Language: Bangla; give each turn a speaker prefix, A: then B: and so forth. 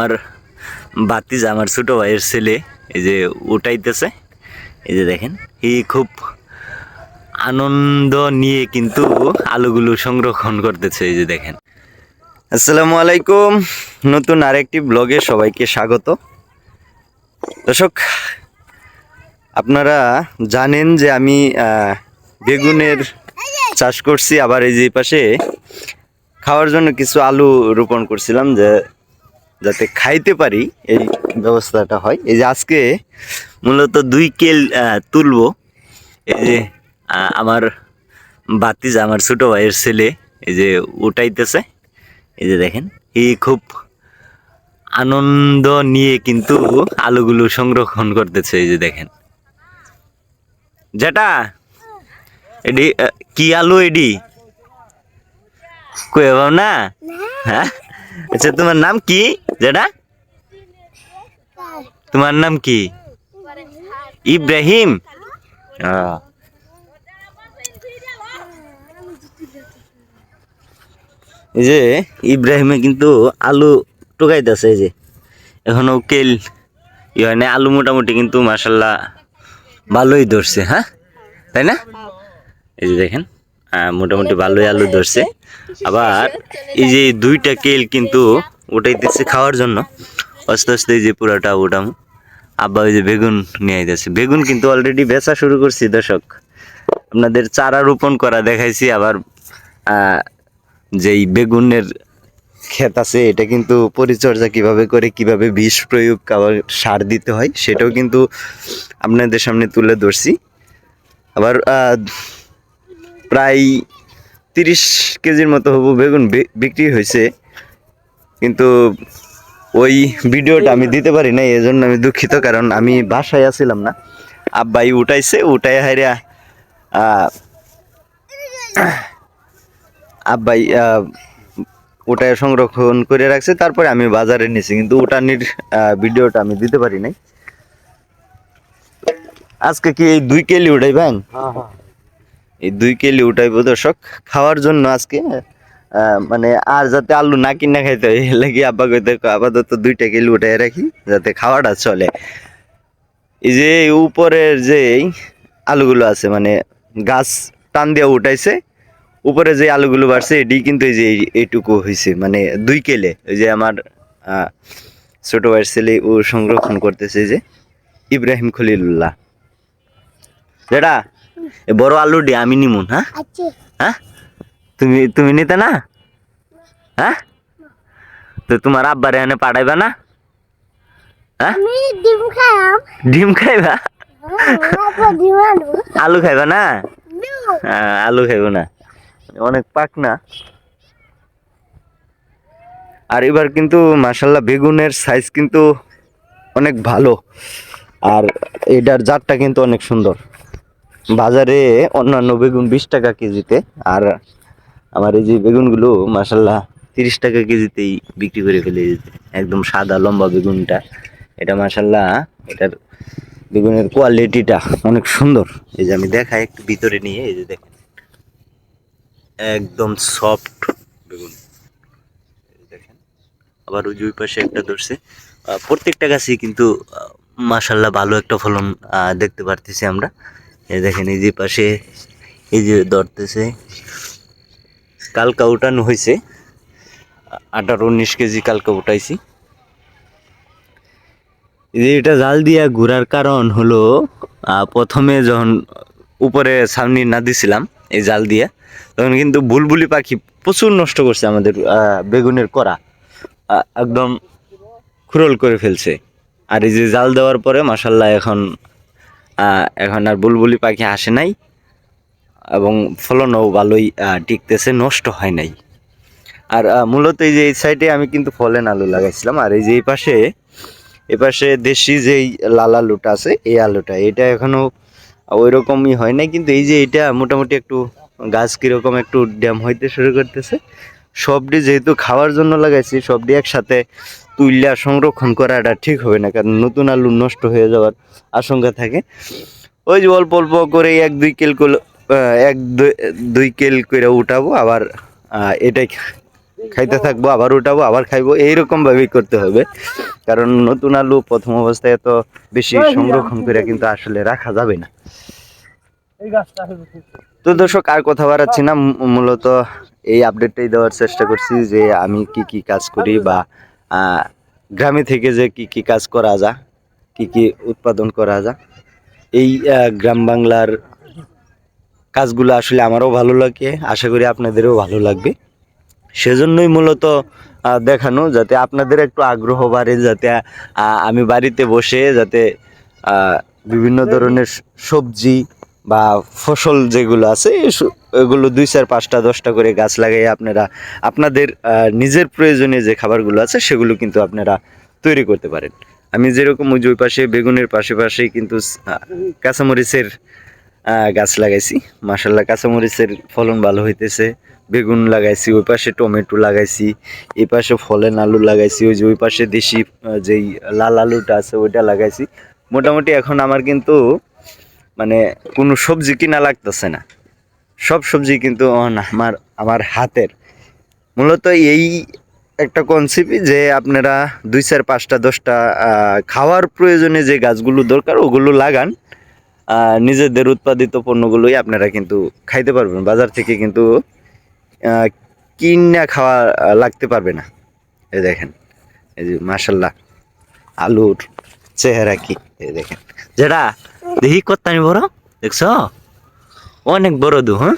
A: আমার ভাতিজা, আমার ছোট ভাইয়ের ছেলে, এই যে উঠাইতেছে। এই যে দেখেন, এই খুব আনন্দ নিয়ে কিন্তু আলুগুলো সংরক্ষণ করতেছে। এই যে দেখেন। আসসালামু আলাইকুম, নতুন আরেকটি ব্লগে সবাইকে স্বাগত। দর্শক, আপনারা জানেন যে আমি বেগুনের চাষ করছি, আবার এই যে পাশে খাওয়ার জন্য কিছু আলু রোপণ করছিলাম, যে যাতে খাইতে পারি এই ব্যবস্থাটা হয়। এই যে আজকে মূলত 2 কেল তুলবো। এই যে আমার ভাতিজা, আমার ছোট ভাইয়ের ছেলে, এই যে উঠাইতেছে। এই যে দেখেন, এই খুব আনন্দ নিয়ে কিন্তু আলুগুলো সংরক্ষণ করতেছে। এই যে দেখেন, যেটা এডি কি আলু এডি কই না? হ্যাঁ, আচ্ছা, তোমার নাম কি? যেটা তোমার নাম কি? ইব্রাহিম। এই যে ইব্রাহিমে কিন্তু আলু টুকাইতেছে। এই যে এখনো কেল হয় না, আলু মোটামুটি কিন্তু মাশাল্লাহ ভালোই ধরছে। হ্যাঁ, তাই না? এই যে দেখেন, মোটামুটি ভালোই আলু ধরছে। আবার এই যে 2টা কেল কিন্তু উঠাইতেছে খাওয়ার জন্য। আস্তে আস্তে এই যে পুরাটা উঠাম। আব্বা ওই যে বেগুন নিয়ে আইতেছে। বেগুন কিন্তু অলরেডি বেচা শুরু করছি। দর্শক, আপনাদের চারা রোপণ করা দেখাইছি। আবার যেই বেগুনের ক্ষেত আছে, এটা কিন্তু পরিচর্যা কিভাবে করে, কিভাবে বিষ প্রয়োগ, আবার সার দিতে হয়, সেটাও কিন্তু আপনাদের সামনে তুলে ধরছি। আবার প্রায় 30 কেজির মতো হবো বেগুন বিক্রি হয়েছে, কিন্তু ওই ভিডিওটা আমি দিতে পারি না, এই জন্য আমি দুঃখিত। কারণ আমি বাসায় আসছিলাম না, আব্বাই উঠাইছে, উঠাই হাইরা আব্বাই ওটায় সংরক্ষণ করে রাখছে। তারপরে আমি বাজারে নিয়েছি, কিন্তু উঠানির ভিডিওটা আমি দিতে পারি নাই। আজকে কি এই 2 কেলি উঠাই ভাই? এই 2 কেলি উঠাইবো দর্শক, খাওয়ার জন্য আজকে। মানে আর যাতে আলু না কিনা খাইতে হয়, এর লাগি আব্বা কইতে আপাতত 2টা কেলি উঠাই রাখি, যাতে খাওয়াটা চলে। এই যে উপরের যে আলুগুলো আছে, মানে গাছ টান দিয়ে উঠাইছে, উপরে যে আলুগুলো বাড়ছে এটি কিন্তু এই যে এইটুকু হয়েছে, মানে 2 কেলে। ওই যে আমার ছোট ভাইয়ের ছেলে ও সংরক্ষণ করতেছে, যে ইব্রাহিম খলিলুল্লাহ। যেটা বড় আলুটি আমি নিমুন। হ্যাঁ, হ্যাঁ, তুমি তুমি নিতে না? হ্যাঁ, তো তোমার আব্বারে এনে পাঠাইবা না? হ্যাঁ, ডিম খাইবা? আলু খাইবা না? আলু খাইব না, অনেক পাক না। আর এবার কিন্তু মাশাল্লাহ বেগুনের সাইজ কিন্তু অনেক ভালো, আর এটার জাতটা কিন্তু অনেক সুন্দর। বাজারে অন্যান্য বেগুন 20 টাকা কেজিতে, আর আমার এই যে বেগুনগুলো মাশাল্লাহ 30 টাকা কেজিতেই বিক্রি করে ফেলে। একদম সাদা লম্বা বেগুনটা, এটা মাশাল্লাহ, এটার বেগুনের কোয়ালিটিটা অনেক সুন্দর। এই যে আমি দেখাই একটু ভিতরে নিয়ে, এই যে দেখেন, একদম সফট বেগুন। দেখেন, আবার ওই দুই পাশে একটা ধরছে। প্রত্যেকটা গাছই কিন্তু মাশাল্লাহ ভালো একটা ফলন দেখতে পারতেছি আমরা। এই দেখেন, এই যে পাশে এই যে ধরতেছে, কালকা উঠানো হয়েছে 18-19 কেজি কালকা উঠাইছি। এই যে এটা জাল দিয়া ঘুরার কারণ হলো, প্রথমে যখন উপরে ছাউনি না দিছিলাম এই জাল দিয়া, তখন কিন্তু বুলবুলি পাখি প্রচুর নষ্ট করছে আমাদের বেগুনের করা, একদম খুরল করে ফেলছে। আর এই যে জাল দেওয়ার পরে মাশাল্লাহ এখন আর বুলবুলি পাখি আসে নাই, এবং ফলনও ভালোই টিকতেছে, নষ্ট হয় নাই। আর মূলত এই যে এই সাইডে আমি কিন্তু ফলেন আলু লাগাইছিলাম, আর এই যে এই পাশে দেশি যেই লাল আলুটা আছে, এই আলুটা, এটা এখনো ওই রকমই হয় নাই, কিন্তু এই যে এটা মোটামুটি একটু গাছ কিরকম একটু ড্যাম হইতে শুরু করতেছে। সবটি যেহেতু খাওয়ার জন্য লাগাইছি, সবটি একসাথে তুইলা সংরক্ষণ করাটা ঠিক হবে না, কারণ নতুন আলু নষ্ট হয়ে যাওয়ার আশঙ্কা থাকে। ওই যে অল্প অল্প করে 1-2 কেল করে 1-2 কেল করে উঠাবো, আবার এটাই খাইতে থাকবো, আবার উঠাবো, আবার খাইবো, এইরকম ভাবেই করতে হবে। কারণ নতুন আলু প্রথম অবস্থায় এত বেশি সংরক্ষণ করে কিন্তু আসলে রাখা যাবে না। তো দর্শক আর কথা বাড়াচ্ছি না, মূলত এই আপডেটটাই দেওয়ার চেষ্টা করছি যে আমি কি কি কাজ করি বা গ্রামে থেকে যে কি কি কাজ করা যায়, কি কি উৎপাদন করা যায়, এই গ্রাম বাংলার কাজগুলো আসলে আমারও ভালো লাগে, আশা করি আপনাদেরও ভালো লাগবে। সেজন্যই মূলত দেখানো, যাতে আপনাদের একটু আগ্রহ বাড়ে, যাতে আমি বাড়িতে বসে যাতে বিভিন্ন ধরনের সবজি বা ফসল যেগুলো আছে এগুলো 2, 4, 5টা 10টা করে গাছ লাগাই আপনারা আপনাদের নিজের প্রয়োজনে যে খাবারগুলো আছে সেগুলো কিন্তু আপনারা তৈরি করতে পারেন। আমি যেরকম ওই পাশে বেগুনের পাশে কিন্তু কাঁচামরিচের গাছ লাগাইছি, মাশাল্লাহ কাঁচামরিচের ফলন ভালো হইতেছে। বেগুন লাগাইছি, ওই পাশে টমেটো লাগাইছি, এই পাশে ফলেন আলু লাগাইছি, ওই যে ওই পাশে দেশি যেই লাল আলুটা আছে ওইটা লাগাইছি। মোটামুটি এখন আমার কিন্তু মানে কোনো সবজি কিনা লাগতেছে না, সব সবজি কিন্তু আমার আমার হাতের। মূলত এই একটা কনসেপ্টই যে আপনারা 2, 4, 5টা 10টা খাওয়ার প্রয়োজনে যে গাছগুলো দরকার ওগুলো লাগান, নিজেদের উৎপাদিত পণ্যগুলোই আপনারা কিন্তু খাইতে পারবেন, বাজার থেকে কিন্তু কিনা খাওয়া লাগতে পারবে না। এই দেখেন, এই যে মাশাল্লাহ আলুর চেহারা কি, এই দেখেন যেটা দেখি কত বড় দেখছো, অনেক বড় দু। হ্যাঁ